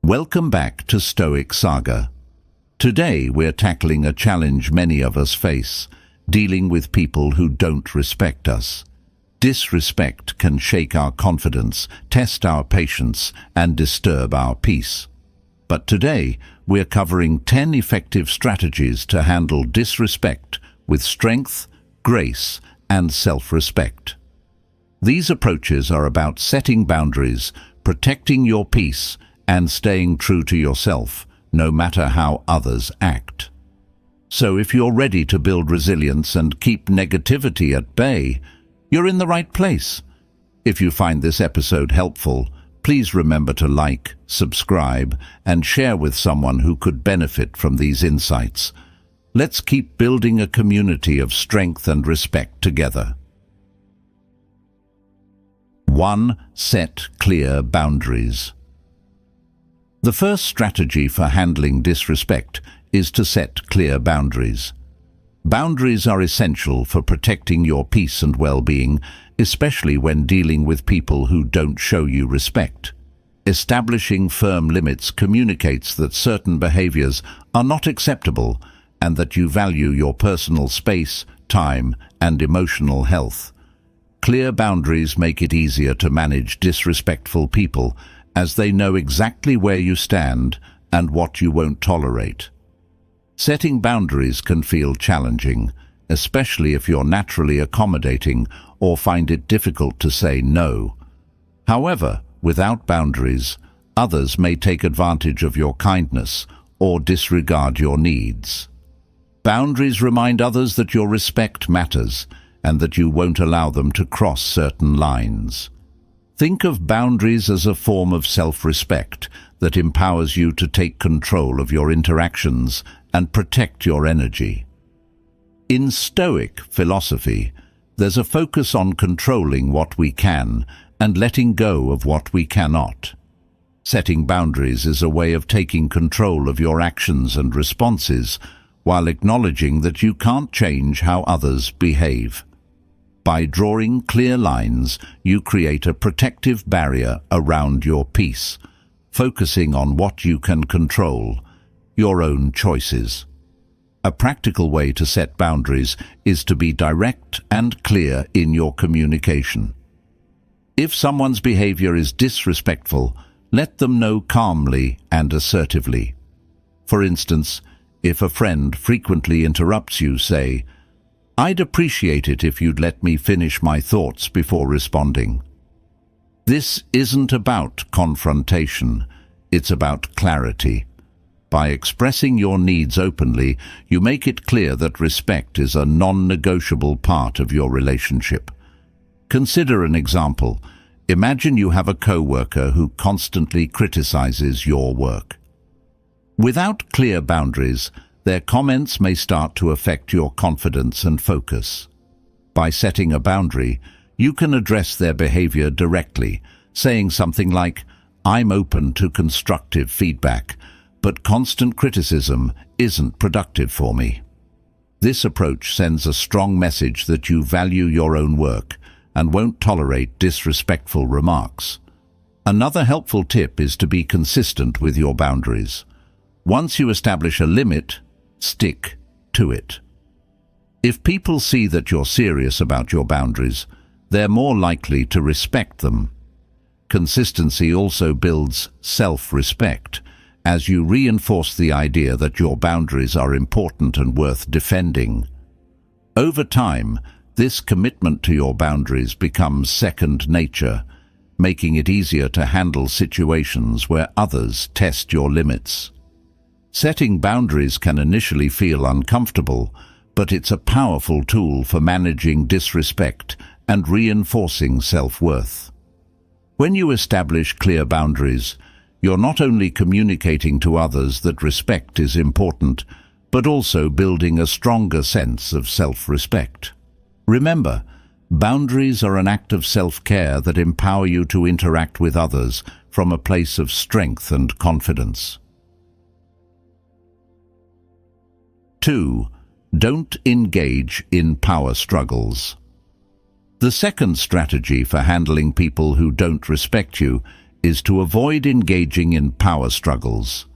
Welcome back to Stoic Saga. Today we're tackling a challenge many of us face, dealing with people who don't respect us. Disrespect can shake our confidence, test our patience, and disturb our peace. But today we're covering 10 effective strategies to handle disrespect with strength, grace, and self-respect. These approaches are about setting boundaries, protecting your peace, and staying true to yourself, no matter how others act. So if you're ready to build resilience and keep negativity at bay, you're in the right place. If you find this episode helpful, please remember to like, subscribe, and share with someone who could benefit from these insights. Let's keep building a community of strength and respect together. 1. Set clear boundaries. The first strategy for handling disrespect is to set clear boundaries. Boundaries are essential for protecting your peace and well-being, especially when dealing with people who don't show you respect. Establishing firm limits communicates that certain behaviors are not acceptable and that you value your personal space, time, and emotional health. Clear boundaries make it easier to manage disrespectful people, as they know exactly where you stand and what you won't tolerate. Setting boundaries can feel challenging, especially if you're naturally accommodating or find it difficult to say no. However, without boundaries, others may take advantage of your kindness or disregard your needs. Boundaries remind others that your respect matters and that you won't allow them to cross certain lines. Think of boundaries as a form of self-respect that empowers you to take control of your interactions and protect your energy. In Stoic philosophy, there's a focus on controlling what we can and letting go of what we cannot. Setting boundaries is a way of taking control of your actions and responses while acknowledging that you can't change how others behave. By drawing clear lines, you create a protective barrier around your peace, focusing on what you can control, your own choices. A practical way to set boundaries is to be direct and clear in your communication. If someone's behavior is disrespectful, let them know calmly and assertively. For instance, if a friend frequently interrupts you, say, "I'd appreciate it if you'd let me finish my thoughts before responding." This isn't about confrontation, it's about clarity. By expressing your needs openly, you make it clear that respect is a non-negotiable part of your relationship. Consider an example. Imagine you have a co-worker who constantly criticizes your work. Without clear boundaries, their comments may start to affect your confidence and focus. By setting a boundary, you can address their behavior directly, saying something like, "I'm open to constructive feedback, but constant criticism isn't productive for me." This approach sends a strong message that you value your own work and won't tolerate disrespectful remarks. Another helpful tip is to be consistent with your boundaries. Once you establish a limit, stick to it. If people see that you're serious about your boundaries, they're more likely to respect them. Consistency also builds self-respect, as you reinforce the idea that your boundaries are important and worth defending. Over time, this commitment to your boundaries becomes second nature, making it easier to handle situations where others test your limits. Setting boundaries can initially feel uncomfortable, but it's a powerful tool for managing disrespect and reinforcing self-worth. When you establish clear boundaries, you're not only communicating to others that respect is important, but also building a stronger sense of self-respect. Remember, boundaries are an act of self-care that empower you to interact with others from a place of strength and confidence. 2. Don't engage in power struggles. The second strategy for handling people who don't respect you is to avoid engaging in power struggles.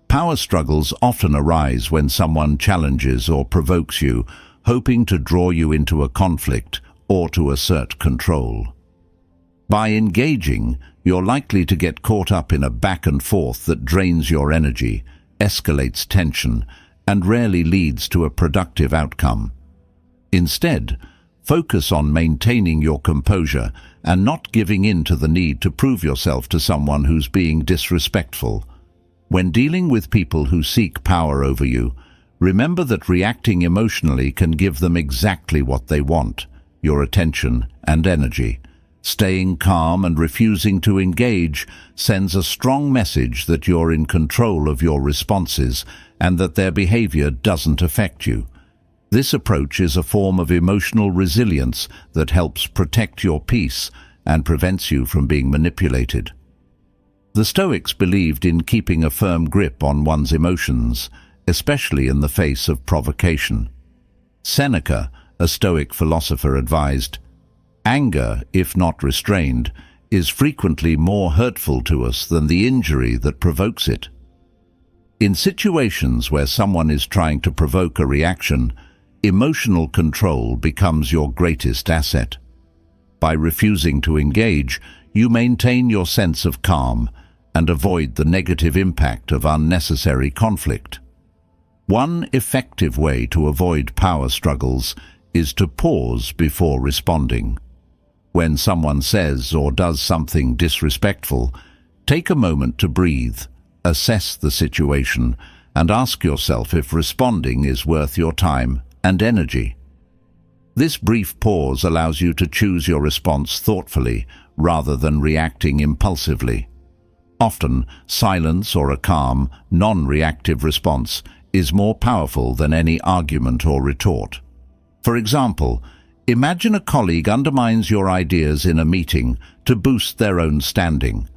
Power struggles often arise when someone challenges or provokes you, hoping to draw you into a conflict or to assert control. By engaging, you're likely to get caught up in a back and forth that drains your energy, escalates tension, and rarely leads to a productive outcome. Instead, focus on maintaining your composure and not giving in to the need to prove yourself to someone who's being disrespectful. When dealing with people who seek power over you, remember that reacting emotionally can give them exactly what they want, your attention and energy. Staying calm and refusing to engage sends a strong message that you're in control of your responses and that their behavior doesn't affect you. This approach is a form of emotional resilience that helps protect your peace and prevents you from being manipulated. The Stoics believed in keeping a firm grip on one's emotions, especially in the face of provocation. Seneca, a Stoic philosopher, advised, "Anger, if not restrained, is frequently more hurtful to us than the injury that provokes it." In situations where someone is trying to provoke a reaction, emotional control becomes your greatest asset. By refusing to engage, you maintain your sense of calm and avoid the negative impact of unnecessary conflict. One effective way to avoid power struggles is to pause before responding. When someone says or does something disrespectful, take a moment to breathe, assess the situation, and ask yourself if responding is worth your time and energy. This brief pause allows you to choose your response thoughtfully rather than reacting impulsively. Often, silence or a calm, non-reactive response is more powerful than any argument or retort. For example, imagine a colleague undermines your ideas in a meeting to boost their own standing.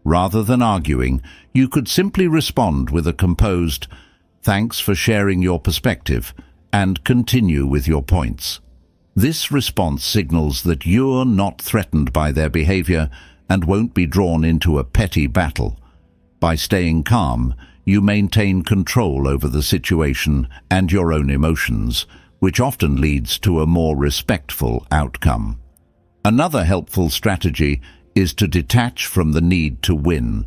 Rather than arguing, you could simply respond with a composed, "Thanks for sharing your perspective," and continue with your points. This response signals that you're not threatened by their behavior and won't be drawn into a petty battle. By staying calm, you maintain control over the situation and your own emotions, which often leads to a more respectful outcome. Another helpful strategy is to detach from the need to win.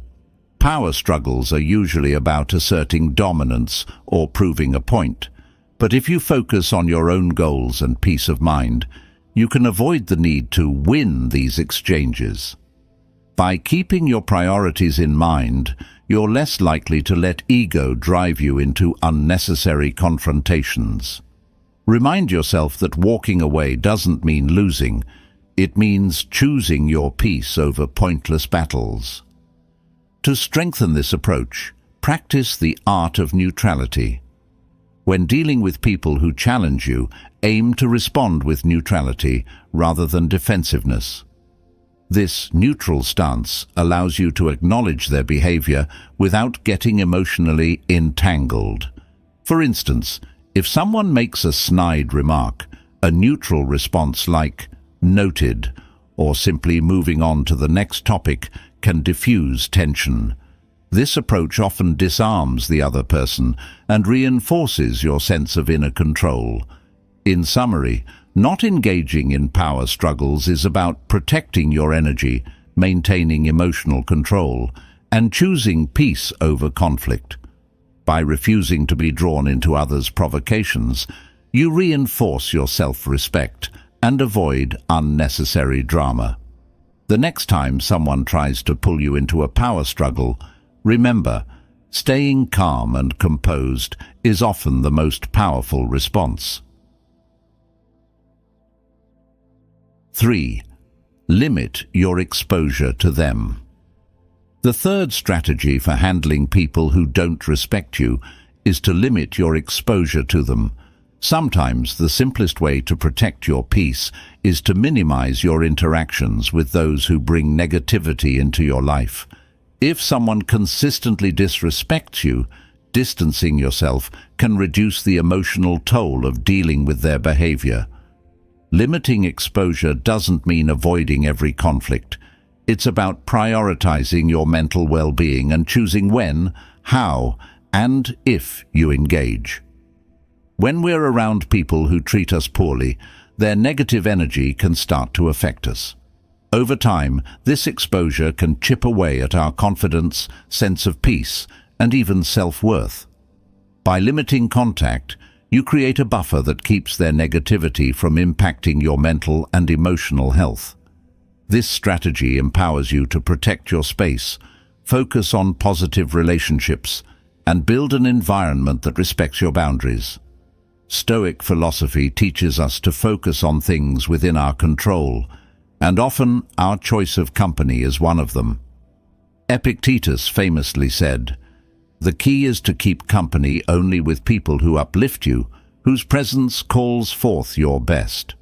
Power struggles are usually about asserting dominance or proving a point, but if you focus on your own goals and peace of mind, you can avoid the need to win these exchanges. By keeping your priorities in mind, you're less likely to let ego drive you into unnecessary confrontations. Remind yourself that walking away doesn't mean losing. It means choosing your peace over pointless battles. To strengthen this approach, practice the art of neutrality. When dealing with people who challenge you, aim to respond with neutrality rather than defensiveness. This neutral stance allows you to acknowledge their behavior without getting emotionally entangled. For instance, if someone makes a snide remark, a neutral response like "noted" or simply moving on to the next topic can diffuse tension. This approach often disarms the other person and reinforces your sense of inner control. In summary, not engaging in power struggles is about protecting your energy, maintaining emotional control, and choosing peace over conflict. By refusing to be drawn into others' provocations, you reinforce your self-respect and avoid unnecessary drama. The next time someone tries to pull you into a power struggle, remember, staying calm and composed is often the most powerful response. 3. Limit your exposure to them. The third strategy for handling people who don't respect you is to limit your exposure to them. Sometimes the simplest way to protect your peace is to minimize your interactions with those who bring negativity into your life. If someone consistently disrespects you, distancing yourself can reduce the emotional toll of dealing with their behavior. Limiting exposure doesn't mean avoiding every conflict. It's about prioritizing your mental well-being and choosing when, how, and if you engage. When we're around people who treat us poorly, their negative energy can start to affect us. Over time, this exposure can chip away at our confidence, sense of peace, and even self-worth. By limiting contact, you create a buffer that keeps their negativity from impacting your mental and emotional health. This strategy empowers you to protect your space, focus on positive relationships, and build an environment that respects your boundaries. Stoic philosophy teaches us to focus on things within our control, and often our choice of company is one of them. Epictetus famously said, "The key is to keep company only with people who uplift you, whose presence calls forth your best."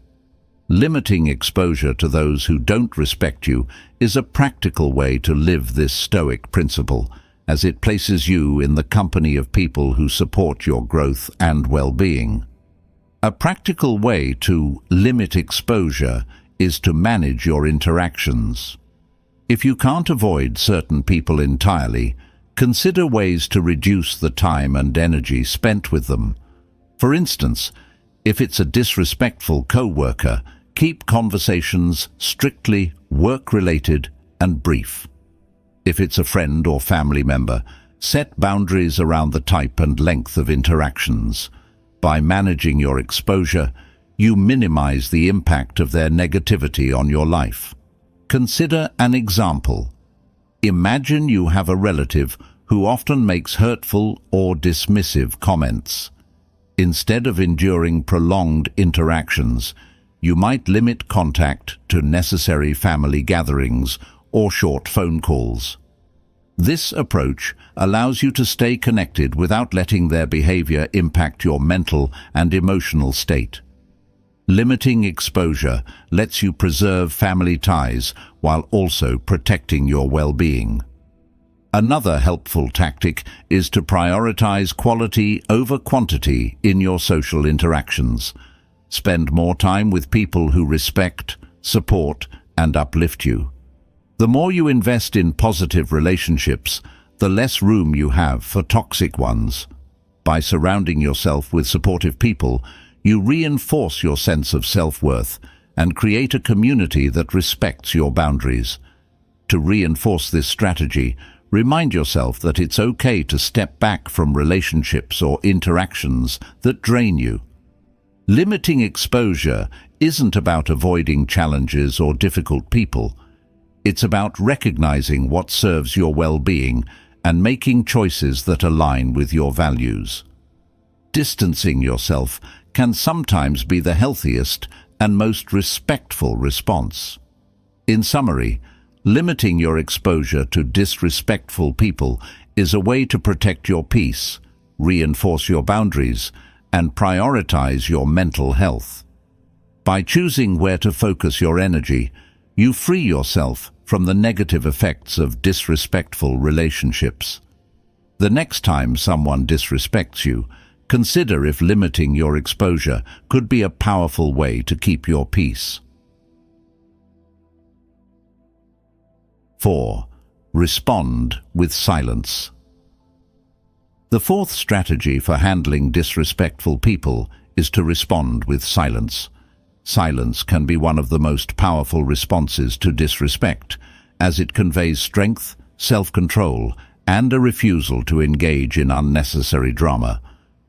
Limiting exposure to those who don't respect you is a practical way to live this Stoic principle, as it places you in the company of people who support your growth and well-being. A practical way to limit exposure is to manage your interactions. If you can't avoid certain people entirely, consider ways to reduce the time and energy spent with them. For instance, if it's a disrespectful co-worker, keep conversations strictly work-related and brief. If it's a friend or family member, set boundaries around the type and length of interactions. By managing your exposure, you minimize the impact of their negativity on your life. Consider an example. Imagine you have a relative who often makes hurtful or dismissive comments. Instead of enduring prolonged interactions, you might limit contact to necessary family gatherings or short phone calls. This approach allows you to stay connected without letting their behavior impact your mental and emotional state. Limiting exposure lets you preserve family ties while also protecting your well-being. Another helpful tactic is to prioritize quality over quantity in your social interactions. Spend more time with people who respect, support, and uplift you. The more you invest in positive relationships, the less room you have for toxic ones. By surrounding yourself with supportive people, you reinforce your sense of self-worth and create a community that respects your boundaries. To reinforce this strategy, remind yourself that it's okay to step back from relationships or interactions that drain you. Limiting exposure isn't about avoiding challenges or difficult people. It's about recognizing what serves your well-being and making choices that align with your values. Distancing yourself can sometimes be the healthiest and most respectful response. In summary, limiting your exposure to disrespectful people is a way to protect your peace, reinforce your boundaries, and prioritize your mental health. By choosing where to focus your energy, you free yourself from the negative effects of disrespectful relationships. The next time someone disrespects you, consider if limiting your exposure could be a powerful way to keep your peace. 4. Respond with silence. The fourth strategy for handling disrespectful people is to respond with silence. Silence can be one of the most powerful responses to disrespect, as it conveys strength, self-control, and a refusal to engage in unnecessary drama.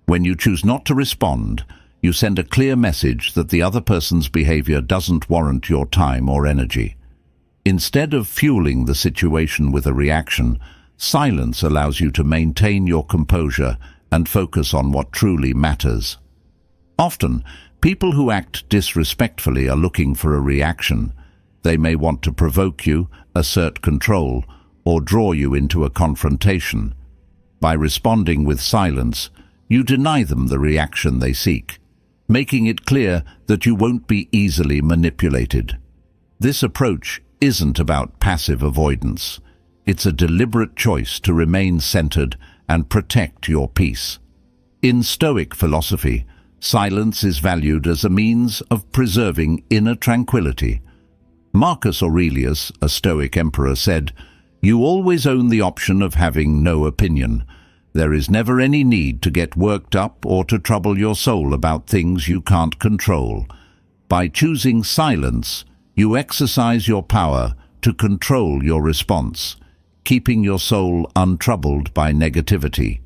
When you choose not to respond, you send a clear message that the other person's behavior doesn't warrant your time or energy. Instead of fueling the situation with a reaction, silence allows you to maintain your composure and focus on what truly matters. Often, people who act disrespectfully are looking for a reaction. They may want to provoke you, assert control, or draw you into a confrontation. By responding with silence, you deny them the reaction they seek, making it clear that you won't be easily manipulated. This approach isn't about passive avoidance. It's a deliberate choice to remain centered and protect your peace. In Stoic philosophy, silence is valued as a means of preserving inner tranquility. Marcus Aurelius, a Stoic emperor, said, "You always own the option of having no opinion. There is never any need to get worked up or to trouble your soul about things you can't control. By choosing silence, you exercise your power to control your response, keeping your soul untroubled by negativity."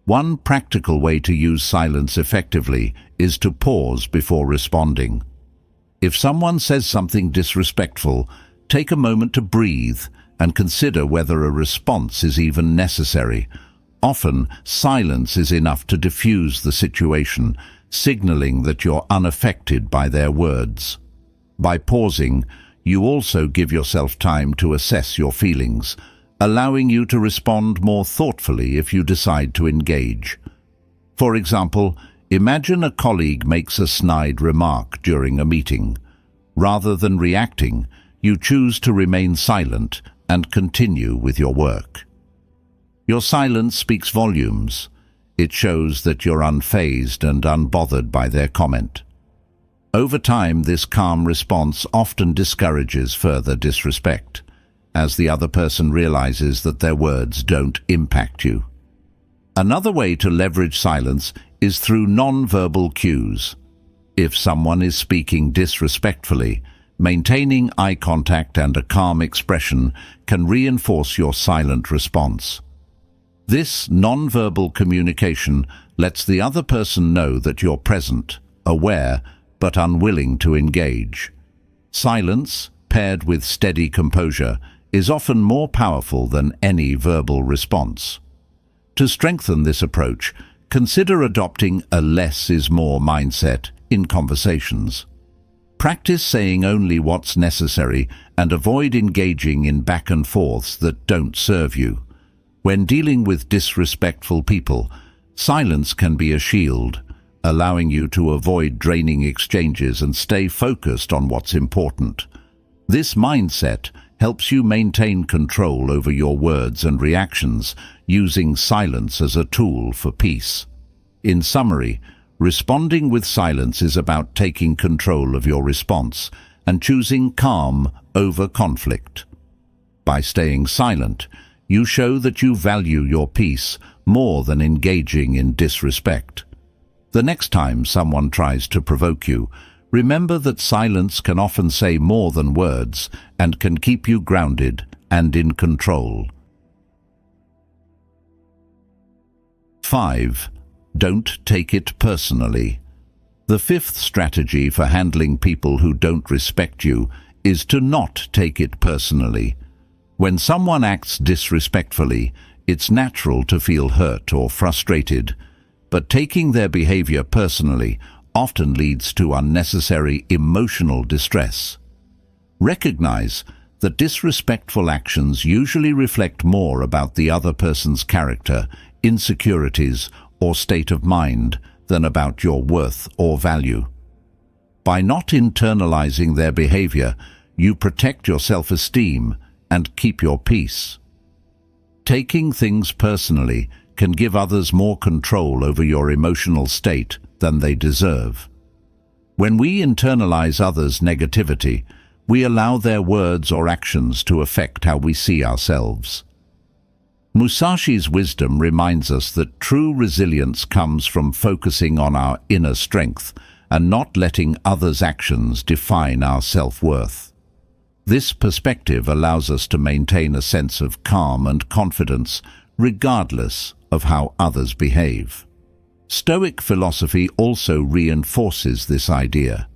One practical way to use silence effectively is to pause before responding. If someone says something disrespectful, take a moment to breathe and consider whether a response is even necessary. Often, silence is enough to diffuse the situation, signaling that you're unaffected by their words. By pausing, you also give yourself time to assess your feelings, allowing you to respond more thoughtfully if you decide to engage. For example, imagine a colleague makes a snide remark during a meeting. Rather than reacting, you choose to remain silent and continue with your work. Your silence speaks volumes. It shows that you're unfazed and unbothered by their comment. Over time, this calm response often discourages further disrespect, as the other person realizes that their words don't impact you. Another way to leverage silence is through non-verbal cues. If someone is speaking disrespectfully, maintaining eye contact and a calm expression can reinforce your silent response. This non-verbal communication lets the other person know that you're present, aware, but unwilling to engage. Silence, paired with steady composure, is often more powerful than any verbal response. To strengthen this approach, consider adopting a less is more mindset in conversations. Practice saying only what's necessary and avoid engaging in back and forths that don't serve you. When dealing with disrespectful people, silence can be a shield, allowing you to avoid draining exchanges and stay focused on what's important. This mindset helps you maintain control over your words and reactions, using silence as a tool for peace. In summary, responding with silence is about taking control of your response and choosing calm over conflict. By staying silent, you show that you value your peace more than engaging in disrespect. The next time someone tries to provoke you, remember that silence can often say more than words and can keep you grounded and in control. 5. Don't take it personally. The fifth strategy for handling people who don't respect you is to not take it personally. When someone acts disrespectfully, it's natural to feel hurt or frustrated, but taking their behavior personally often leads to unnecessary emotional distress. Recognize that disrespectful actions usually reflect more about the other person's character, insecurities, or state of mind than about your worth or value. By not internalizing their behavior, you protect your self-esteem and keep your peace. Taking things personally can give others more control over your emotional state than they deserve. When we internalize others' negativity, we allow their words or actions to affect how we see ourselves. Musashi's wisdom reminds us that true resilience comes from focusing on our inner strength and not letting others' actions define our self-worth. This perspective allows us to maintain a sense of calm and confidence regardless of how others behave. Stoic philosophy also reinforces this idea.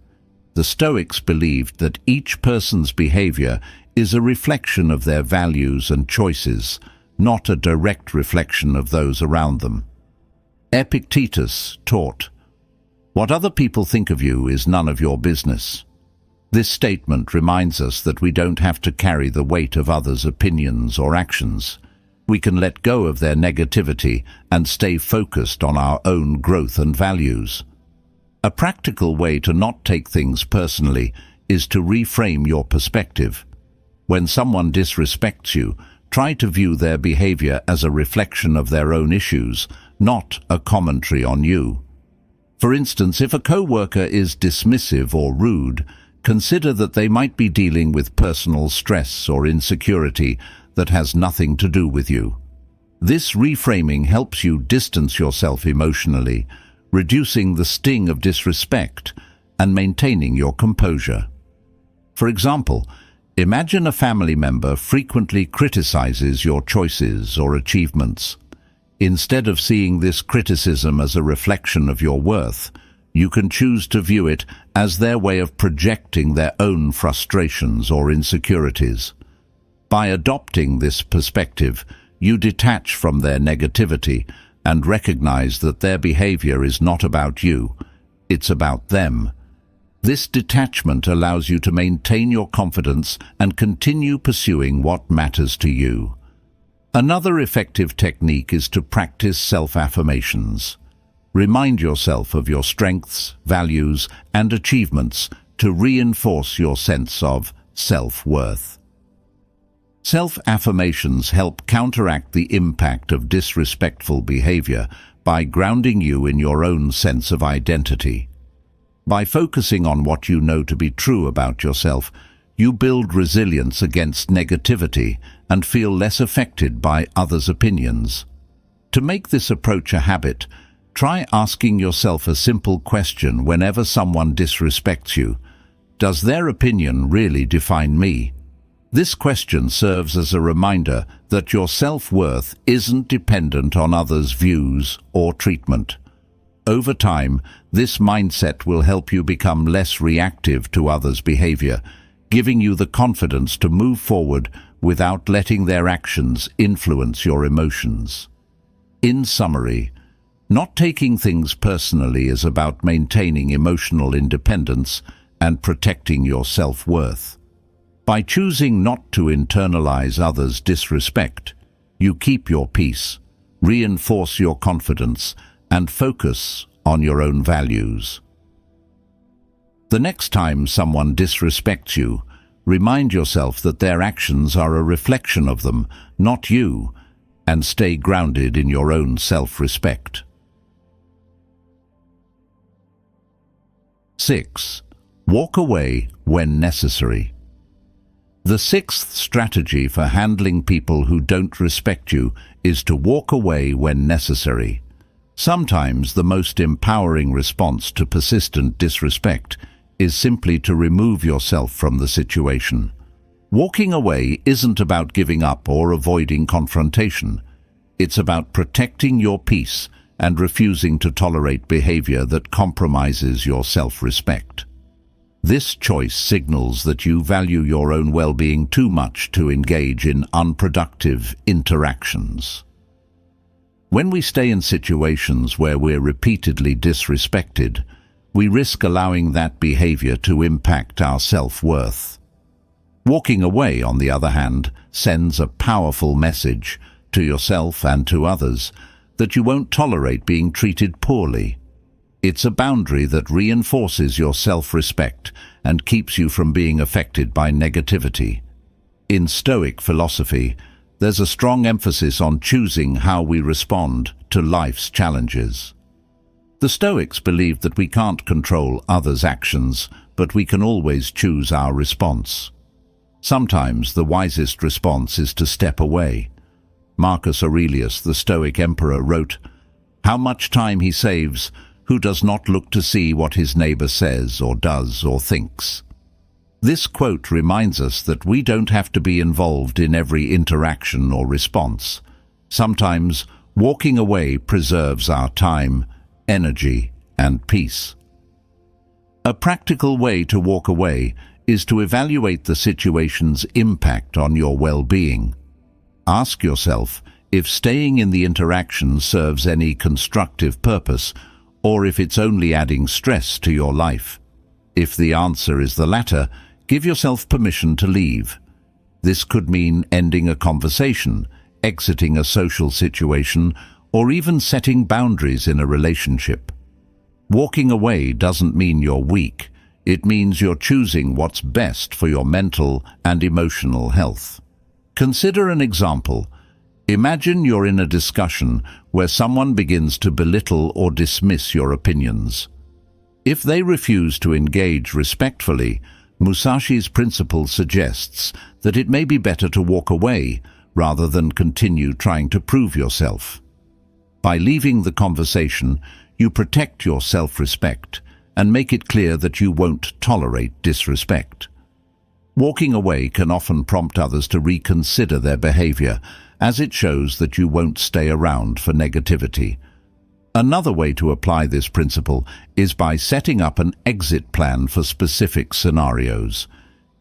The Stoics believed that each person's behavior is a reflection of their values and choices, not a direct reflection of those around them. Epictetus taught, "What other people think of you is none of your business." This statement reminds us that we don't have to carry the weight of others' opinions or actions. We can let go of their negativity and stay focused on our own growth and values. A practical way to not take things personally is to reframe your perspective. When someone disrespects you, try to view their behavior as a reflection of their own issues, not a commentary on you. For instance, if a co-worker is dismissive or rude, consider that they might be dealing with personal stress or insecurity that has nothing to do with you. This reframing helps you distance yourself emotionally, reducing the sting of disrespect and maintaining your composure. For example, imagine a family member frequently criticizes your choices or achievements. Instead of seeing this criticism as a reflection of your worth, you can choose to view it as their way of projecting their own frustrations or insecurities. By adopting this perspective, you detach from their negativity and recognize that their behavior is not about you, it's about them. This detachment allows you to maintain your confidence and continue pursuing what matters to you. Another effective technique is to practice self-affirmations. Remind yourself of your strengths, values, and achievements to reinforce your sense of self-worth. Self-affirmations help counteract the impact of disrespectful behavior by grounding you in your own sense of identity. By focusing on what you know to be true about yourself, you build resilience against negativity and feel less affected by others' opinions. To make this approach a habit, try asking yourself a simple question whenever someone disrespects you. Does their opinion really define me? This question serves as a reminder that your self-worth isn't dependent on others' views or treatment. Over time, this mindset will help you become less reactive to others' behavior, giving you the confidence to move forward without letting their actions influence your emotions. In summary, not taking things personally is about maintaining emotional independence and protecting your self-worth. By choosing not to internalize others' disrespect, you keep your peace, reinforce your confidence, and focus on your own values. The next time someone disrespects you, remind yourself that their actions are a reflection of them, not you, and stay grounded in your own self-respect. 6. Walk away when necessary. The sixth strategy for handling people who don't respect you is to walk away when necessary. Sometimes the most empowering response to persistent disrespect is simply to remove yourself from the situation. Walking away isn't about giving up or avoiding confrontation. It's about protecting your peace and refusing to tolerate behavior that compromises your self-respect. This choice signals that you value your own well-being too much to engage in unproductive interactions. When we stay in situations where we're repeatedly disrespected, we risk allowing that behavior to impact our self-worth. Walking away, on the other hand, sends a powerful message to yourself and to others that you won't tolerate being treated poorly. It's a boundary that reinforces your self-respect and keeps you from being affected by negativity. In Stoic philosophy, there's a strong emphasis on choosing how we respond to life's challenges. The Stoics believed that we can't control others' actions, but we can always choose our response. Sometimes the wisest response is to step away. Marcus Aurelius, the Stoic emperor, wrote, "How much time he saves who does not look to see what his neighbor says or does or thinks." This quote reminds us that we don't have to be involved in every interaction or response. Sometimes walking away preserves our time, energy, and peace. A practical way to walk away is to evaluate the situation's impact on your well-being. Ask yourself if staying in the interaction serves any constructive purpose, or if it's only adding stress to your life. If the answer is the latter, give yourself permission to leave. This could mean ending a conversation, exiting a social situation, or even setting boundaries in a relationship. Walking away doesn't mean you're weak. It means you're choosing what's best for your mental and emotional health. Consider an example. Imagine you're in a discussion where someone begins to belittle or dismiss your opinions. If they refuse to engage respectfully, Musashi's principle suggests that it may be better to walk away rather than continue trying to prove yourself. By leaving the conversation, you protect your self-respect and make it clear that you won't tolerate disrespect. Walking away can often prompt others to reconsider their behavior, as it shows that you won't stay around for negativity. Another way to apply this principle is by setting up an exit plan for specific scenarios.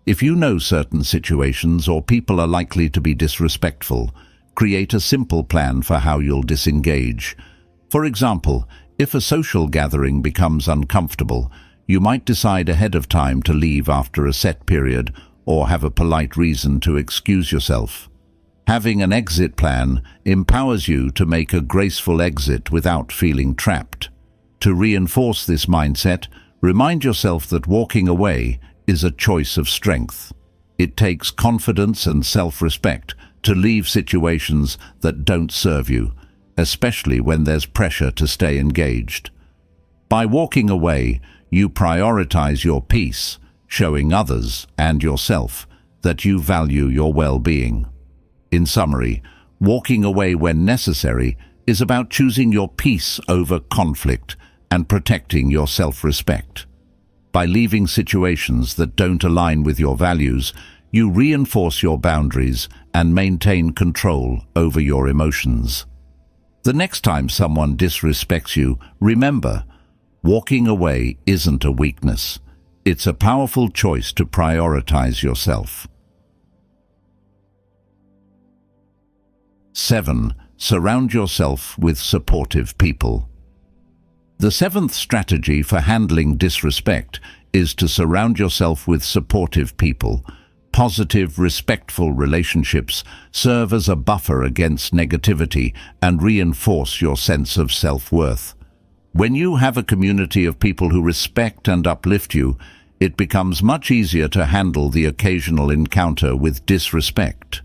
If you know certain situations or people are likely to be disrespectful, create a simple plan for how you'll disengage. For example, if a social gathering becomes uncomfortable, you might decide ahead of time to leave after a set period or have a polite reason to excuse yourself. Having an exit plan empowers you to make a graceful exit without feeling trapped. To reinforce this mindset, remind yourself that walking away is a choice of strength. It takes confidence and self-respect to leave situations that don't serve you, especially when there's pressure to stay engaged. By walking away, you prioritize your peace, showing others and yourself that you value your well-being. In summary, walking away when necessary is about choosing your peace over conflict and protecting your self-respect. By leaving situations that don't align with your values, you reinforce your boundaries and maintain control over your emotions. The next time someone disrespects you, remember, walking away isn't a weakness. It's a powerful choice to prioritize yourself. 7. Surround yourself with supportive people. The seventh strategy for handling disrespect is to surround yourself with supportive people. Positive, respectful relationships serve as a buffer against negativity and reinforce your sense of self-worth. When you have a community of people who respect and uplift you, it becomes much easier to handle the occasional encounter with disrespect.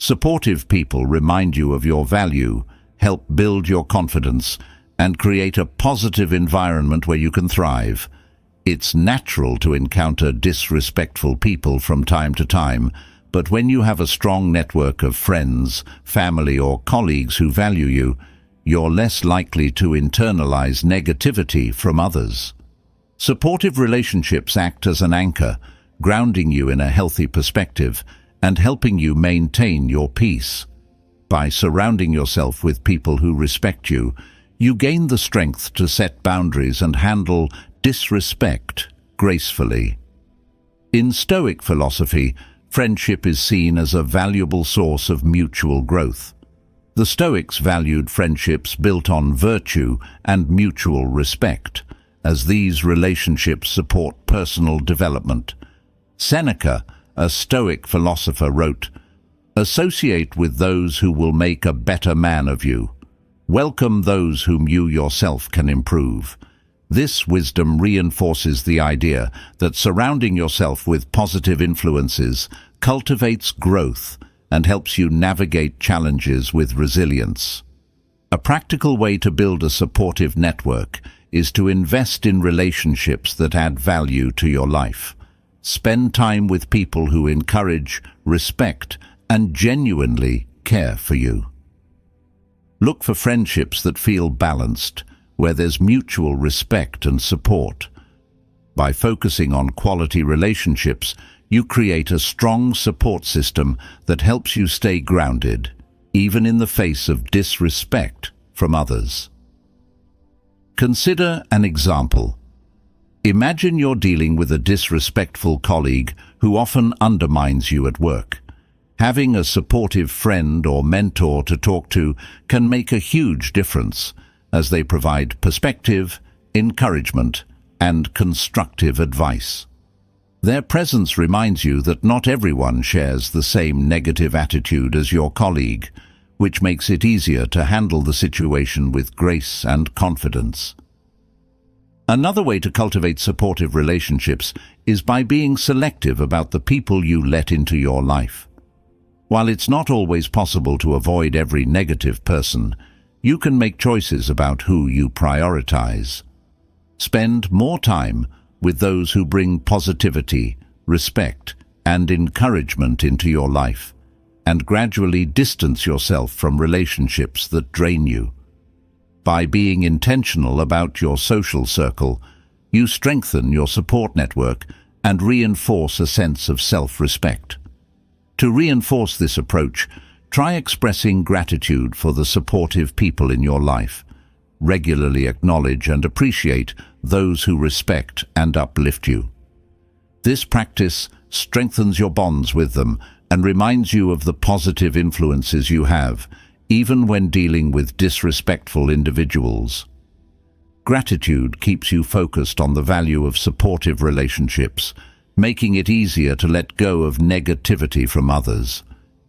Supportive people remind you of your value, help build your confidence, and create a positive environment where you can thrive. It's natural to encounter disrespectful people from time to time, but when you have a strong network of friends, family, or colleagues who value you, you're less likely to internalize negativity from others. Supportive relationships act as an anchor, grounding you in a healthy perspective and helping you maintain your peace. By surrounding yourself with people who respect you, you gain the strength to set boundaries and handle disrespect gracefully. In Stoic philosophy, friendship is seen as a valuable source of mutual growth. The Stoics valued friendships built on virtue and mutual respect, as these relationships support personal development. Seneca, a Stoic philosopher, wrote, "Associate with those who will make a better man of you. Welcome those whom you yourself can improve." This wisdom reinforces the idea that surrounding yourself with positive influences cultivates growth and helps you navigate challenges with resilience. A practical way to build a supportive network is to invest in relationships that add value to your life. Spend time with people who encourage, respect, and genuinely care for you. Look for friendships that feel balanced, where there's mutual respect and support. By focusing on quality relationships, you create a strong support system that helps you stay grounded, even in the face of disrespect from others. Consider an example. Imagine you're dealing with a disrespectful colleague who often undermines you at work. Having a supportive friend or mentor to talk to can make a huge difference, as they provide perspective, encouragement, and constructive advice. Their presence reminds you that not everyone shares the same negative attitude as your colleague, which makes it easier to handle the situation with grace and confidence. Another way to cultivate supportive relationships is by being selective about the people you let into your life. While it's not always possible to avoid every negative person, you can make choices about who you prioritize. Spend more time with those who bring positivity, respect, and encouragement into your life, and gradually distance yourself from relationships that drain you. By being intentional about your social circle, you strengthen your support network and reinforce a sense of self-respect. To reinforce this approach, try expressing gratitude for the supportive people in your life. Regularly acknowledge and appreciate those who respect and uplift you. This practice strengthens your bonds with them and reminds you of the positive influences you have, even when dealing with disrespectful individuals. Gratitude keeps you focused on the value of supportive relationships, making it easier to let go of negativity from others.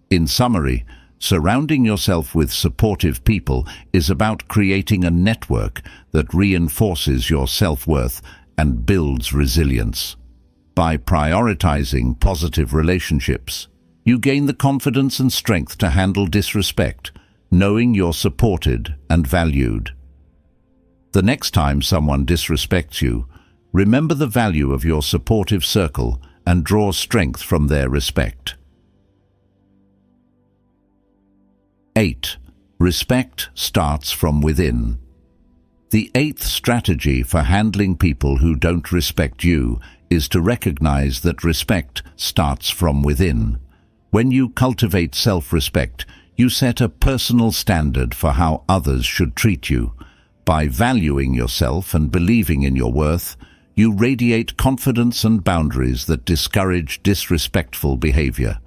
In summary, surrounding yourself with supportive people is about creating a network that reinforces your self-worth and builds resilience. By prioritizing positive relationships, you gain the confidence and strength to handle disrespect, knowing you're supported and valued. The next time someone disrespects you, remember the value of your supportive circle and draw strength from their respect. 8. Respect starts from within. The 8th strategy for handling people who don't respect you is to recognize that respect starts from within. When you cultivate self-respect, you set a personal standard for how others should treat you. By valuing yourself and believing in your worth, you radiate confidence and boundaries that discourage disrespectful behavior.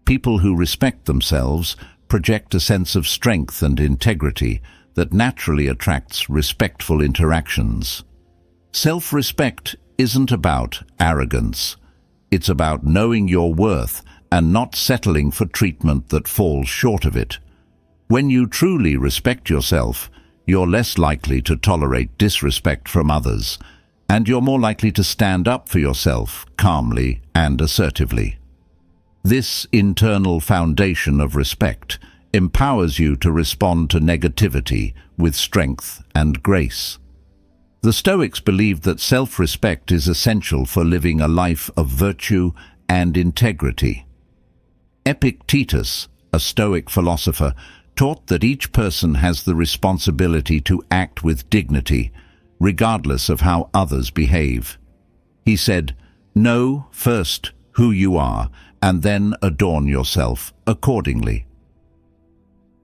People who respect themselves project a sense of strength and integrity that naturally attracts respectful interactions. Self-respect isn't about arrogance. It's about knowing your worth and not settling for treatment that falls short of it. When you truly respect yourself, you're less likely to tolerate disrespect from others, and you're more likely to stand up for yourself calmly and assertively. This internal foundation of respect empowers you to respond to negativity with strength and grace. The Stoics believed that self-respect is essential for living a life of virtue and integrity. Epictetus, a Stoic philosopher, taught that each person has the responsibility to act with dignity, regardless of how others behave. He said, "Know first who you are, and then adorn yourself accordingly."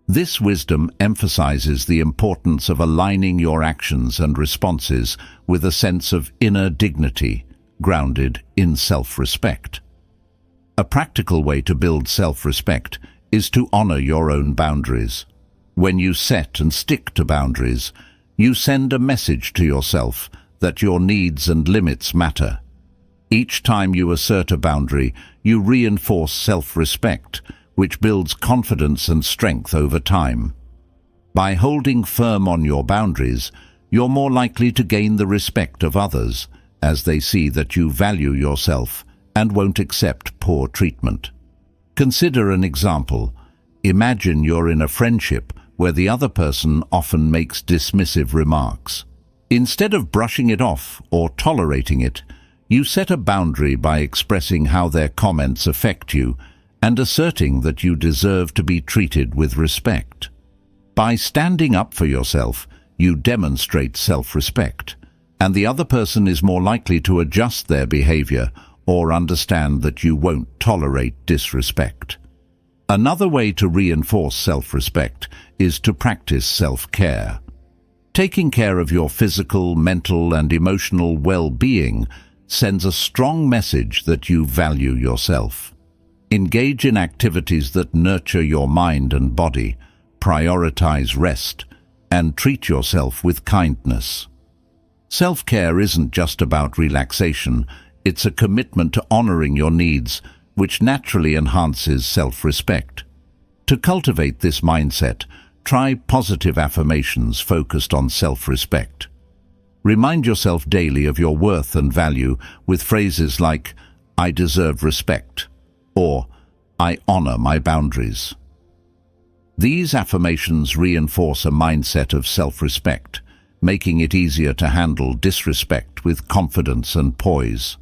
This wisdom emphasizes the importance of aligning your actions and responses with a sense of inner dignity, grounded in self-respect. A practical way to build self-respect is to honor your own boundaries. When you set and stick to boundaries, you send a message to yourself that your needs and limits matter. Each time you assert a boundary, you reinforce self-respect, which builds confidence and strength over time. By holding firm on your boundaries, you're more likely to gain the respect of others, as they see that you value yourself and won't accept poor treatment. Consider an example. Imagine you're in a friendship where the other person often makes dismissive remarks. Instead of brushing it off or tolerating it, you set a boundary by expressing how their comments affect you and asserting that you deserve to be treated with respect. By standing up for yourself, you demonstrate self-respect, and the other person is more likely to adjust their behavior or understand that you won't tolerate disrespect. Another way to reinforce self-respect is to practice self-care. Taking care of your physical, mental, and emotional well-being sends a strong message that you value yourself. Engage in activities that nurture your mind and body, prioritize rest, and treat yourself with kindness. Self-care isn't just about relaxation, it's a commitment to honoring your needs, which naturally enhances self-respect. To cultivate this mindset, try positive affirmations focused on self-respect. Remind yourself daily of your worth and value with phrases like, "I deserve respect," or "I honor my boundaries." These affirmations reinforce a mindset of self-respect, making it easier to handle disrespect with confidence and poise.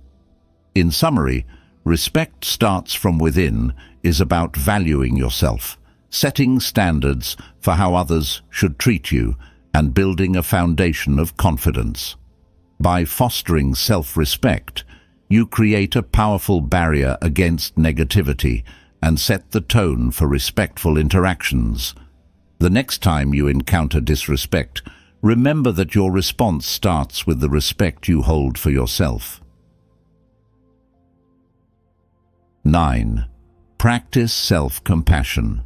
In summary, Respect starts from within is about valuing yourself, setting standards for how others should treat you, and building a foundation of confidence. By fostering self-respect, you create a powerful barrier against negativity and set the tone for respectful interactions. The next time you encounter disrespect, remember that your response starts with the respect you hold for yourself. 9. Practice self-compassion.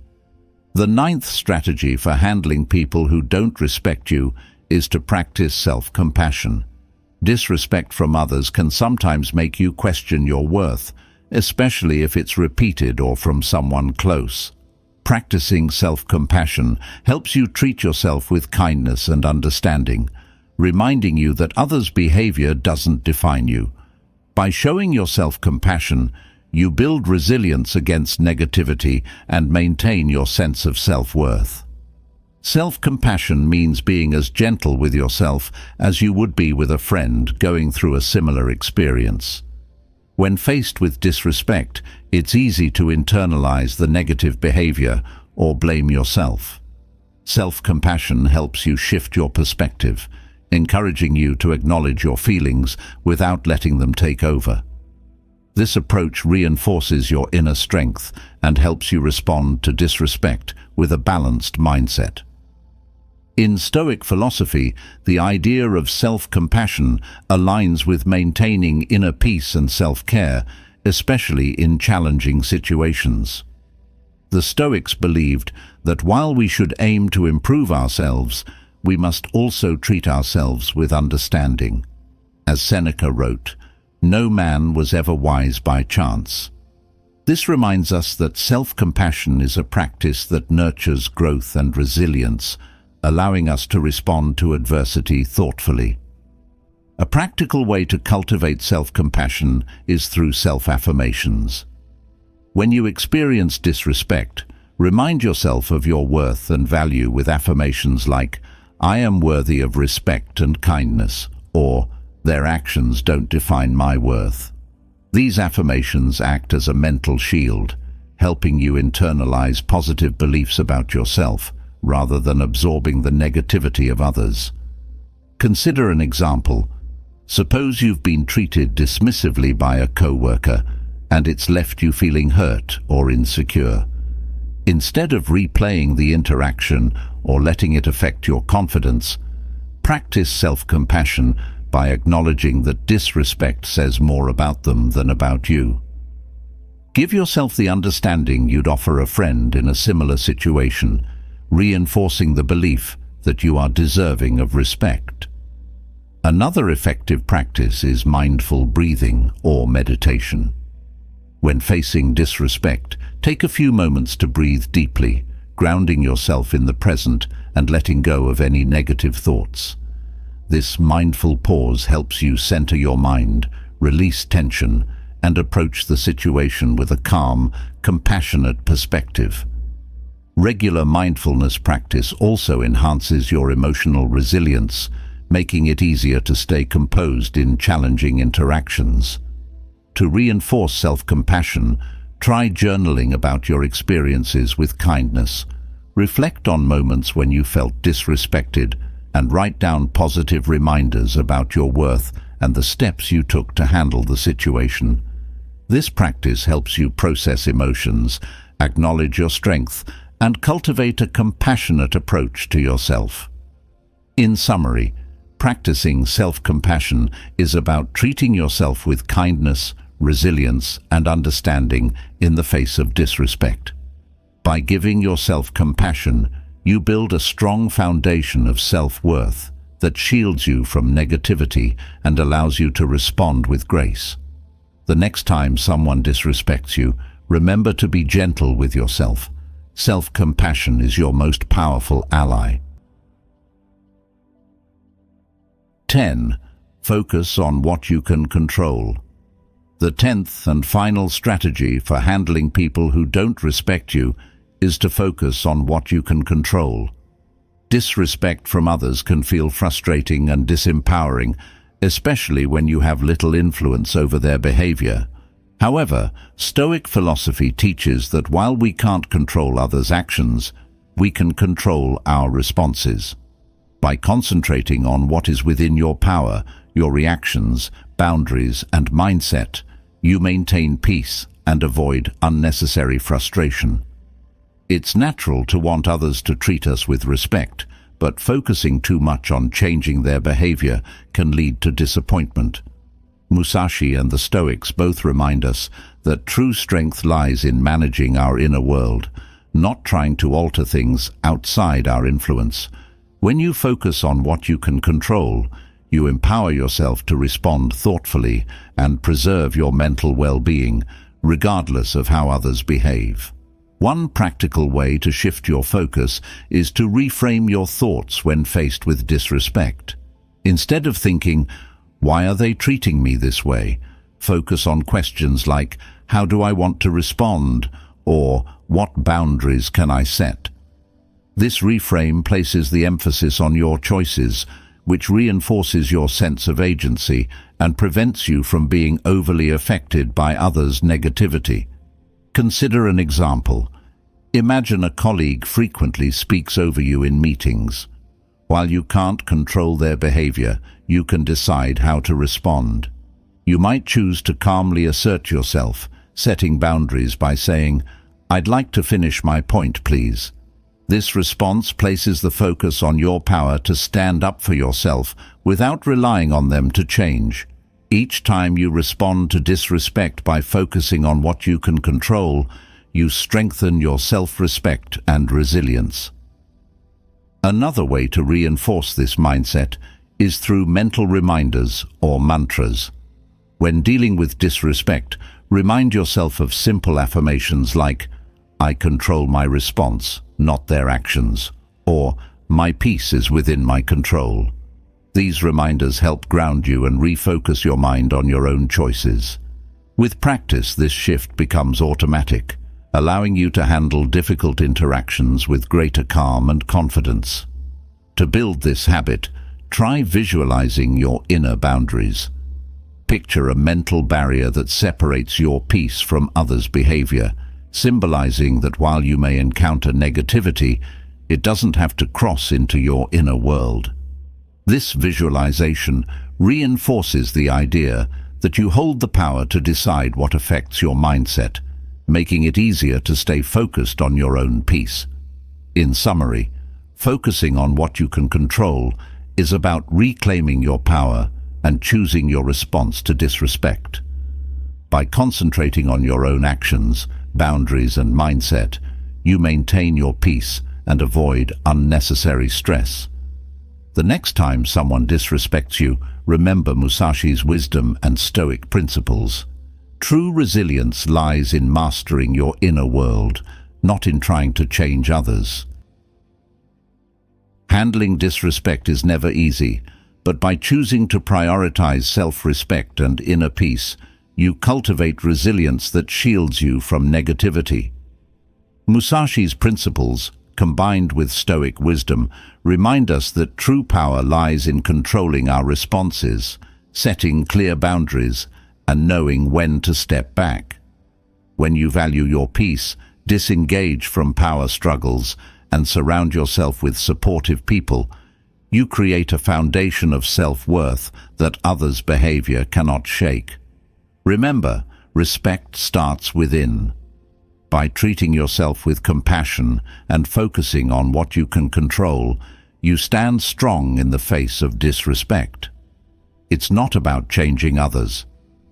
The ninth strategy for handling people who don't respect you is to practice self-compassion. Disrespect from others can sometimes make you question your worth, especially if it's repeated or from someone close. Practicing self-compassion helps you treat yourself with kindness and understanding, reminding you that others' behavior doesn't define you. By showing your self-compassion, you build resilience against negativity and maintain your sense of self-worth. Self-compassion means being as gentle with yourself as you would be with a friend going through a similar experience. When faced with disrespect, it's easy to internalize the negative behavior or blame yourself. Self-compassion helps you shift your perspective, encouraging you to acknowledge your feelings without letting them take over. This approach reinforces your inner strength and helps you respond to disrespect with a balanced mindset. In Stoic philosophy, the idea of self-compassion aligns with maintaining inner peace and self-care, especially in challenging situations. The Stoics believed that while we should aim to improve ourselves, we must also treat ourselves with understanding. As Seneca wrote, "No man was ever wise by chance." This reminds us that self-compassion is a practice that nurtures growth and resilience, allowing us to respond to adversity thoughtfully. A practical way to cultivate self-compassion is through self-affirmations. When you experience disrespect, remind yourself of your worth and value with affirmations like, "I am worthy of respect and kindness," or "Their actions don't define my worth." These affirmations act as a mental shield, helping you internalize positive beliefs about yourself rather than absorbing the negativity of others. Consider an example. Suppose you've been treated dismissively by a co-worker and it's left you feeling hurt or insecure. Instead of replaying the interaction or letting it affect your confidence, practice self-compassion by acknowledging that disrespect says more about them than about you. Give yourself the understanding you'd offer a friend in a similar situation, reinforcing the belief that you are deserving of respect. Another effective practice is mindful breathing or meditation. When facing disrespect, take a few moments to breathe deeply, grounding yourself in the present and letting go of any negative thoughts. This mindful pause helps you center your mind, release tension, and approach the situation with a calm, compassionate perspective. Regular mindfulness practice also enhances your emotional resilience, making it easier to stay composed in challenging interactions. To reinforce self-compassion, try journaling about your experiences with kindness. Reflect on moments when you felt disrespected and write down positive reminders about your worth and the steps you took to handle the situation. This practice helps you process emotions, acknowledge your strength, and cultivate a compassionate approach to yourself. In summary, practicing self-compassion is about treating yourself with kindness, resilience, and understanding in the face of disrespect. By giving yourself compassion, you build a strong foundation of self-worth that shields you from negativity and allows you to respond with grace. The next time someone disrespects you, remember to be gentle with yourself. Self-compassion is your most powerful ally. 10. Focus on what you can control. The 10th and final strategy for handling people who don't respect you is to focus on what you can control. Disrespect from others can feel frustrating and disempowering, especially when you have little influence over their behavior. However, Stoic philosophy teaches that while we can't control others' actions, we can control our responses. By concentrating on what is within your power, your reactions, boundaries, and mindset, you maintain peace and avoid unnecessary frustration. It's natural to want others to treat us with respect, but focusing too much on changing their behavior can lead to disappointment. Musashi and the Stoics both remind us that true strength lies in managing our inner world, not trying to alter things outside our influence. When you focus on what you can control, you empower yourself to respond thoughtfully and preserve your mental well-being, regardless of how others behave. One practical way to shift your focus is to reframe your thoughts when faced with disrespect. Instead of thinking, "Why are they treating me this way?" focus on questions like, "How do I want to respond?" or "What boundaries can I set?" This reframe places the emphasis on your choices, which reinforces your sense of agency and prevents you from being overly affected by others' negativity. Consider an example. Imagine a colleague frequently speaks over you in meetings. While you can't control their behavior, you can decide how to respond. You might choose to calmly assert yourself, setting boundaries by saying, "I'd like to finish my point, please." This response places the focus on your power to stand up for yourself without relying on them to change. Each time you respond to disrespect by focusing on what you can control, you strengthen your self-respect and resilience. Another way to reinforce this mindset is through mental reminders or mantras. When dealing with disrespect, remind yourself of simple affirmations like, "I control my response, not their actions," or "My peace is within my control." These reminders help ground you and refocus your mind on your own choices. With practice, this shift becomes automatic, allowing you to handle difficult interactions with greater calm and confidence. To build this habit, try visualizing your inner boundaries. Picture a mental barrier that separates your peace from others' behavior, symbolizing that while you may encounter negativity, it doesn't have to cross into your inner world. This visualization reinforces the idea that you hold the power to decide what affects your mindset, making it easier to stay focused on your own peace. In summary, focusing on what you can control is about reclaiming your power and choosing your response to disrespect. By concentrating on your own actions, boundaries, and mindset, you maintain your peace and avoid unnecessary stress. The next time someone disrespects you, remember Musashi's wisdom and Stoic principles. True resilience lies in mastering your inner world, not in trying to change others. Handling disrespect is never easy, but by choosing to prioritize self-respect and inner peace, you cultivate resilience that shields you from negativity. Musashi's principles, combined with Stoic wisdom, remind us that true power lies in controlling our responses, setting clear boundaries, and knowing when to step back. When you value your peace, disengage from power struggles, and surround yourself with supportive people, you create a foundation of self-worth that others' behavior cannot shake. Remember, respect starts within. By treating yourself with compassion and focusing on what you can control, you stand strong in the face of disrespect. It's not about changing others.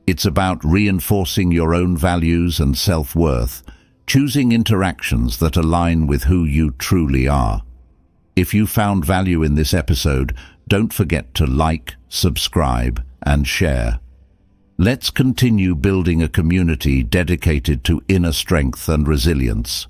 It's about reinforcing your own values and self-worth, choosing interactions that align with who you truly are. If you found value in this episode, don't forget to like, subscribe, and share. Let's continue building a community dedicated to inner strength and resilience.